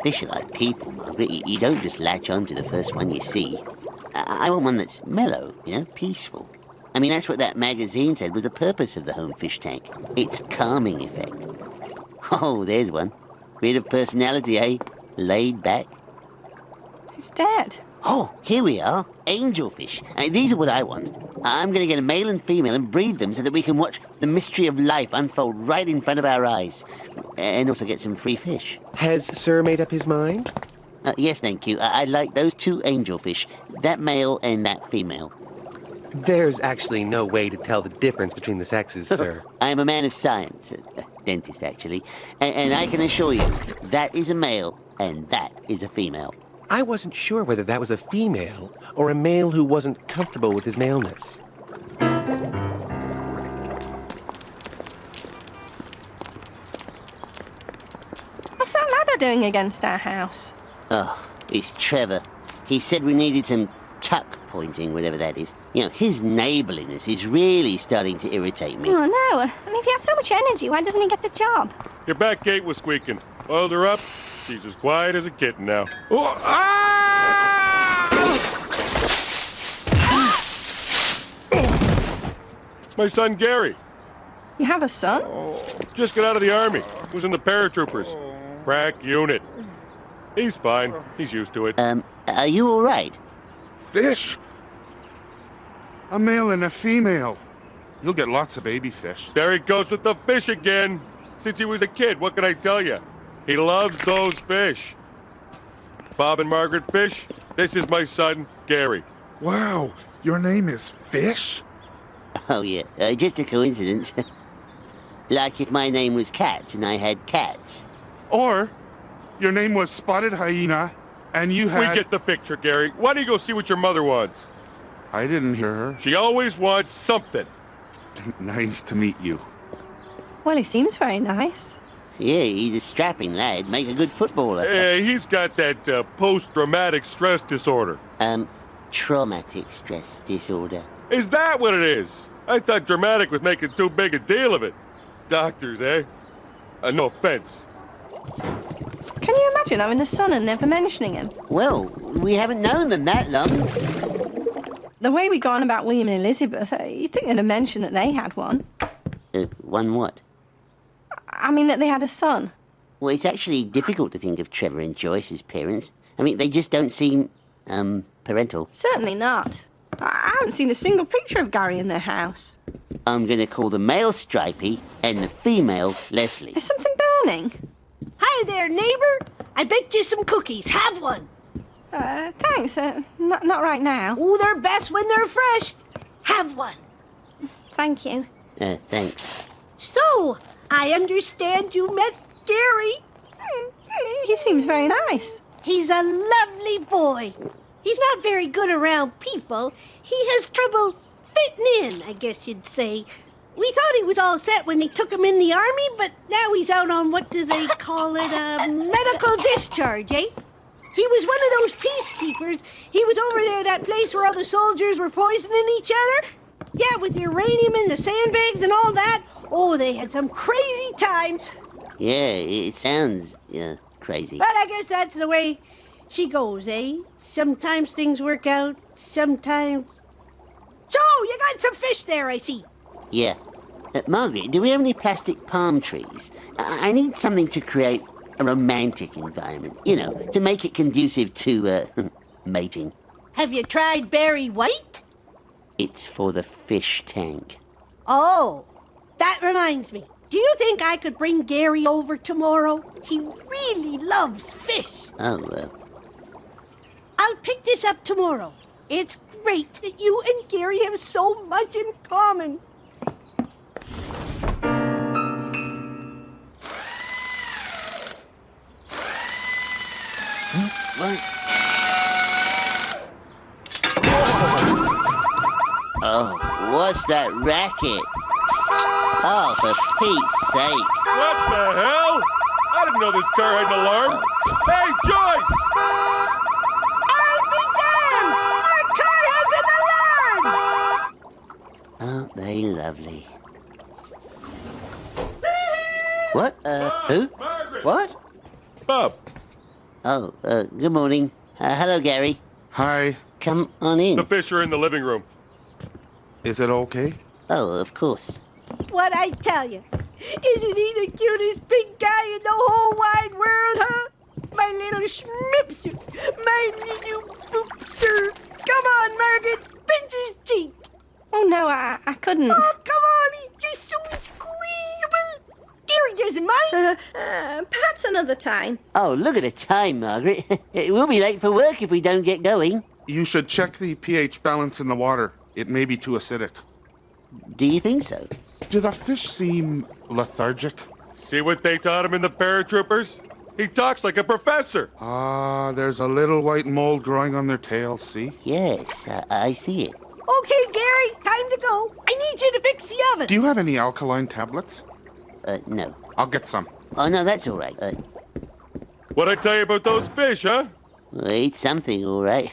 Fish are like people, Margaret. You don't just latch on to the first one you see. I want one that's mellow, peaceful. I mean, that's what that magazine said was the purpose of the home fish tank. Its calming effect. Oh, there's one. Bit of personality, eh? Laid back. He's dead. Oh, here we are. Angelfish. These are what I want. I'm going to get a male and female and breed them so that we can watch the mystery of life unfold right in front of our eyes. And also get some free fish. Has Sir made up his mind? Yes, thank you. I'd like those two angelfish. That male and that female. There's actually no way to tell the difference between the sexes, sir. I'm a man of science. A dentist, actually. And I can assure you, that is a male and that is a female. I wasn't sure whether that was a female or a male who wasn't comfortable with his maleness. What's that ladder doing against our house? Oh, it's Trevor. He said we needed some tuck pointing, whatever that is. His neighborliness is really starting to irritate me. Oh, no. I mean, if he has so much energy, why doesn't he get the job? Your back gate was squeaking. Oiled her up. She's as quiet as a kitten now. Oh, ah! My son Gary. You have a son? Just got out of the army. Was in the paratroopers. Crack unit. He's fine. He's used to it. Are you all right? Fish? A male and a female. You'll get lots of baby fish. There he goes with the fish again. Since he was a kid, what can I tell you? He loves those fish. Bob and Margaret Fish, this is my son, Gary. Wow, your name is Fish? Oh, yeah. Just a coincidence. Like if my name was Cat and I had cats. Or your name was Spotted Hyena and you had... We get the picture, Gary. Why don't you go see what your mother wants? I didn't hear her. She always wants something. Nice to meet you. Well, he seems very nice. Yeah, he's a strapping lad. Make a good footballer. He's got that post-traumatic stress disorder. Traumatic stress disorder. Is that what it is? I thought dramatic was making too big a deal of it. Doctors, eh? No offense. Can you imagine having a son and never mentioning him? Well, we haven't known them that long. The way we go on about William and Elizabeth, you'd think they'd have mentioned that they had one. One what? I mean, that they had a son. Well, it's actually difficult to think of Trevor and Joyce as parents. I mean, they just don't seem, parental. Certainly not. I haven't seen a single picture of Gary in their house. I'm going to call the male Stripey and the female Leslie. There's something burning. Hi there, neighbor. I baked you some cookies. Have one. Thanks. Not right now. Oh, they're best when they're fresh. Have one. Thank you. Thanks. So, I understand you met Gary. He seems very nice. He's a lovely boy. He's not very good around people. He has trouble fitting in, I guess you'd say. We thought he was all set when they took him in the army, but now he's out on, what do they call it, medical discharge, eh? He was one of those peacekeepers. He was over there, that place where all the soldiers were poisoning each other. Yeah, with the uranium and the sandbags and all that. Oh, they had some crazy times. Yeah, it sounds, crazy. But I guess that's the way she goes, eh? Sometimes things work out, sometimes... So, you got some fish there, I see. Yeah. Margaret, do we have any plastic palm trees? I need something to create a romantic environment, to make it conducive to, mating. Have you tried Berry White? It's for the fish tank. Oh, that reminds me. Do you think I could bring Gary over tomorrow? He really loves fish. Oh, I'll pick this up tomorrow. It's great that you and Gary have so much in common. What? Oh, what's that racket? Oh, for Pete's sake. What the hell? I didn't know this car had an alarm. Hey, Joyce! I'll be damned! Our car has an alarm! Aren't they lovely? What? Who? Margaret! What? Bob, Oh, good morning. Hello, Gary. Hi. Come on in. The fish are in the living room. Is it okay? Oh, of course. What I tell you? Isn't he the cutest big guy in the whole wide world, huh? My little schmipster. My little boopster. Come on, Margaret. Pinch his cheek. Oh, no, I couldn't. Oh, come on. He's just so squeezable. Gary doesn't mind. Perhaps another time. Oh, look at the time, Margaret. We'll be late for work if we don't get going. You should check the pH balance in the water. It may be too acidic. Do you think so? Do the fish seem lethargic? See what they taught him in the paratroopers? He talks like a professor. There's a little white mold growing on their tails, see? Yes, I see it. Okay, Gary, time to go. I need you to fix the oven. Do you have any alkaline tablets? No. I'll get some. Oh, no, that's all right. What'd I tell you about those fish, huh? It's something, all right.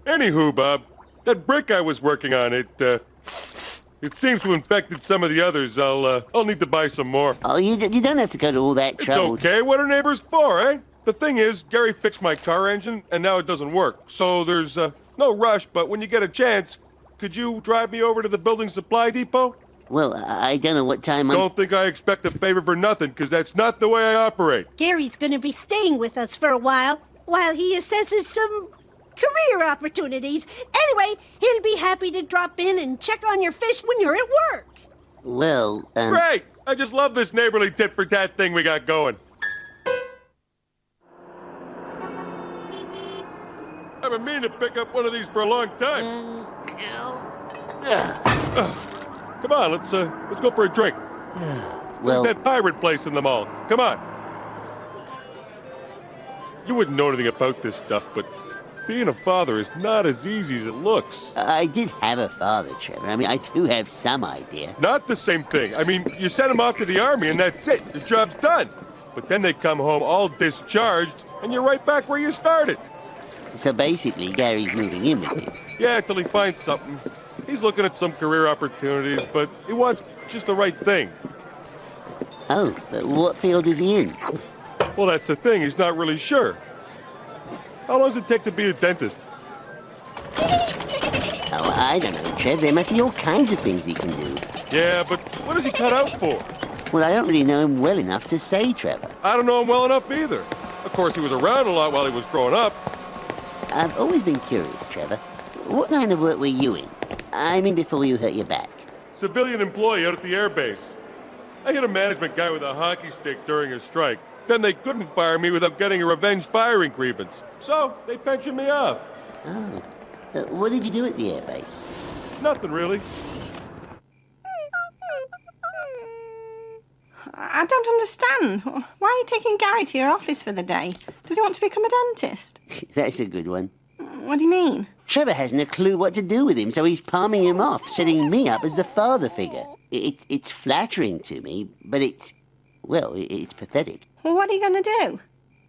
Anywho, Bob, that brick I was working on, it seems to have infected some of the others. I'll need to buy some more. Oh, you don't have to go to all that It's trouble. okay. What are neighbors for, eh? The thing is, Gary fixed my car engine, and now it doesn't work. So there's no rush, but when you get a chance, could you drive me over to the building supply depot? Well, I don't know what time I'm... Don't think I expect a favor for nothing, because that's not the way I operate. Gary's going to be staying with us for a while he assesses some career opportunities. Anyway, he'll be happy to drop in and check on your fish when you're at work. Well, Great! I just love this neighborly tit-for-tat thing we got going. I've been meaning to pick up one of these for a long time. Come on, let's go for a drink. well, There's that pirate place in the mall. Come on. You wouldn't know anything about this stuff, but being a father is not as easy as it looks. I did have a father, Trevor. I mean, I do have some idea. Not the same thing. I mean, you send them off to the army and that's it. Your job's done. But then they come home all discharged and you're right back where you started. So basically, Gary's moving in with you. Yeah, till he finds something. He's looking at some career opportunities, but he wants just the right thing. Oh, what field is he in? Well, that's the thing. He's not really sure. How long does it take to be a dentist? Oh, I don't know, Trev. There must be all kinds of things he can do. Yeah, but what is he cut out for? Well, I don't really know him well enough to say, Trevor. I don't know him well enough either. Of course, he was around a lot while he was growing up. I've always been curious, Trevor. What line of work were you in? I mean, before you hurt your back. Civilian employee out at the airbase. I hit a management guy with a hockey stick during a strike. Then they couldn't fire me without getting a revenge firing grievance. So they pensioned me off. Oh. What did you do at the airbase? Nothing really. I don't understand. Why are you taking Gary to your office for the day? Does he want to become a dentist? That's a good one. What do you mean? Trevor hasn't a clue what to do with him, so he's palming him off, setting me up as the father figure. It's flattering to me, but it's pathetic. Well, what are you going to do?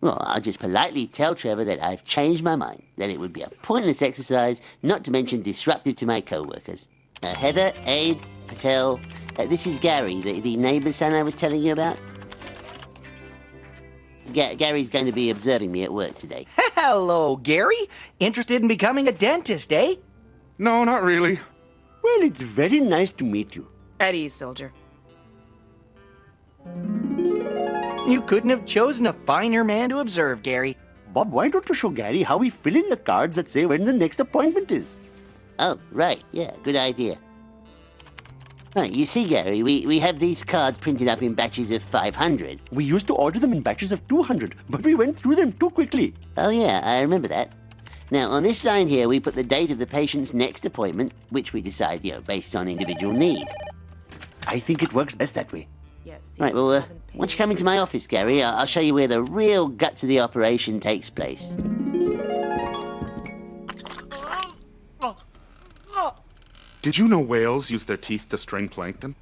Well, I'll just politely tell Trevor that I've changed my mind, that it would be a pointless exercise, not to mention disruptive to my co-workers. Heather, Aid, Patel, this is Gary, the neighbor's son I was telling you about. Gary's going to be observing me at work today. Hello, Gary. Interested in becoming a dentist, eh? No, not really. Well, it's very nice to meet you. At ease, soldier. You couldn't have chosen a finer man to observe, Gary. Bob, why don't you show Gary how we fill in the cards that say when the next appointment is? Oh, right, yeah, good idea. Oh, you see, Gary, we have these cards printed up in batches of 500. We used to order them in batches of 200, but we went through them too quickly. Oh, yeah, I remember that. Now, on this line here, we put the date of the patient's next appointment, which we decide, based on individual need. I think it works best that way. Yes. Right, well, why don't you come into my office, Gary? I'll show you where the real guts of the operation takes place. Did you know whales use their teeth to string plankton?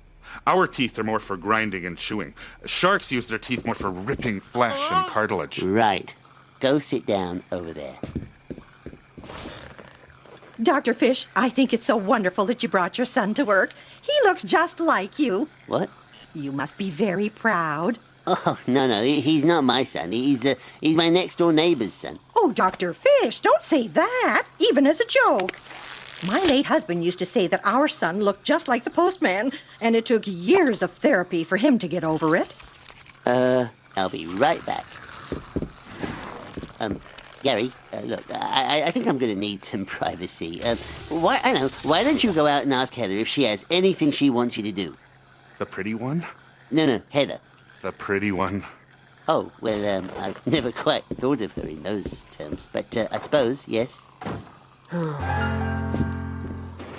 Our teeth are more for grinding and chewing. Sharks use their teeth more for ripping flesh and cartilage. Right. Go sit down over there. Dr. Fish, I think it's so wonderful that you brought your son to work. He looks just like you. What? You must be very proud. Oh, no, he's not my son. He's my next-door neighbor's son. Oh, Dr. Fish, don't say that, even as a joke. My late husband used to say that our son looked just like the postman, and it took years of therapy for him to get over it. I'll be right back. Gary, look, I think I'm going to need some privacy. Why don't you go out and ask Heather if she has anything she wants you to do? The pretty one? No, Heather. The pretty one. Oh, well, I've never quite thought of her in those terms, but I suppose, yes.